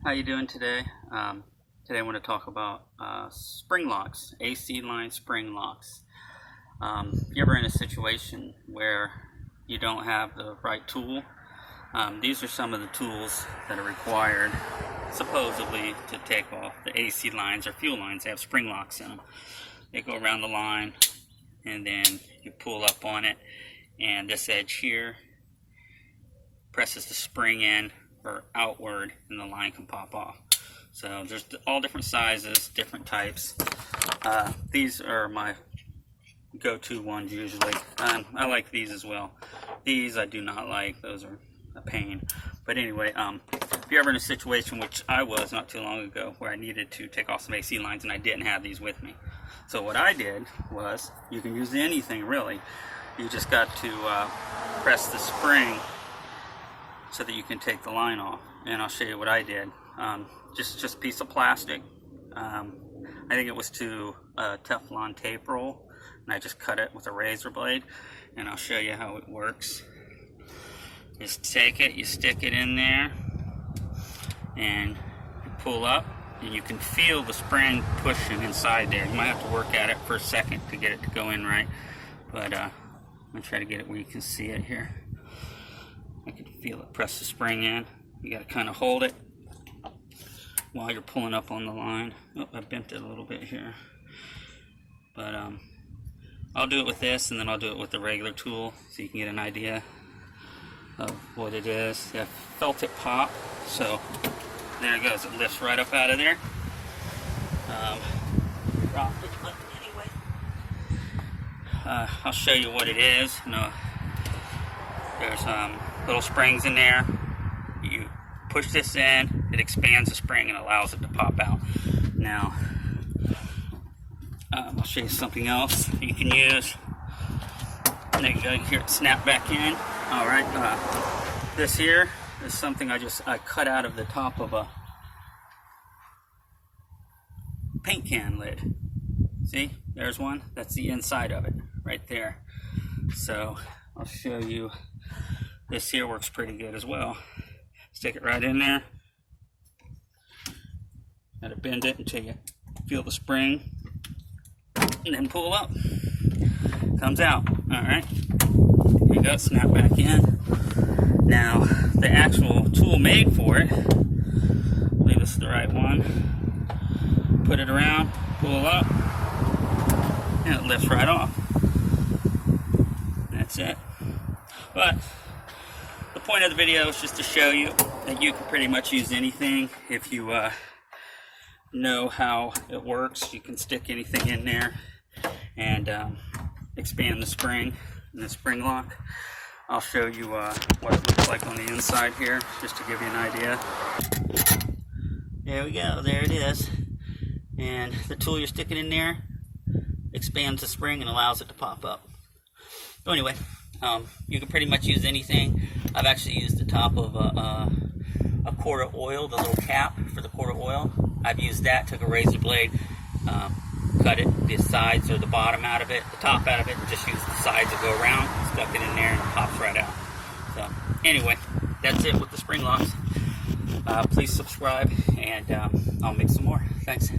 How you doing today? Today I want to talk about spring locks, AC line spring locks. If you're ever in a situation where you don't have the right tool, these are some of the tools that are required supposedly to take off the AC lines or fuel lines. They have spring locks in them. They go around the line and then you pull up on it, and this edge here presses the spring in or outward, and the line can pop off. So there's all different sizes, different types. These are my go-to ones usually. I like these as well. These I do not like. Those are a pain. But anyway, if you're ever in a situation, which I was not too long ago, where I needed to take off some AC lines and I didn't have these with me. So what I did was, you can use anything really. You just got to press the spring so that you can take the line off, and I'll show you what I did. Just a piece of plastic. I think it was to a Teflon tape roll, and I just cut it with a razor blade, and I'll show you how it works. Just take it, you stick it in there, and you pull up, and you can feel the spring pushing inside there. You might have to work at it for a second to get it to go in right, but I'm gonna try to get it where you can see it here. I can feel it press the spring in. You got to kind of hold it while you're pulling up on the line. Oh, I bent it a little bit here. But I'll do it with this, and then I'll do it with the regular tool so you can get an idea of what it is. Yeah, I felt it pop, so there it goes. It lifts right up out of there. Dropped it, but anyway. I'll show you what it is. There's little springs in there. You push this in, it expands the spring and allows it to pop out. Now, I'll show you something else you can use. There you go, here it snap back in. Alright, this here is something I cut out of the top of a paint can lid. See, there's one. That's the inside of it, right there. So, I'll show you. This here works pretty good as well. Stick it right in there. Gotta bend it until you feel the spring, and then pull up. Comes out. Alright. Here you go, snap back in. Now, the actual tool made for it, I believe this is the right one. Put it around, pull up, and it lifts right off. That's it. But the point of the video is just to show you that you can pretty much use anything. If you know how it works, you can stick anything in there and expand the spring and the spring lock. I'll show you what it looks like on the inside here, just to give you an idea. There we go, there it is. And the tool you're sticking in there expands the spring and allows it to pop up. So anyway, you can pretty much use anything. I've actually used the top of a quart of oil, the little cap for the quart of oil. I've used that, took a razor blade, cut it, the sides or the bottom out of it, the top out of it, and just used the sides to go around, stuck it in there, and it pops right out. So anyway, that's it with the spring locks. Please subscribe, and I'll make some more. Thanks.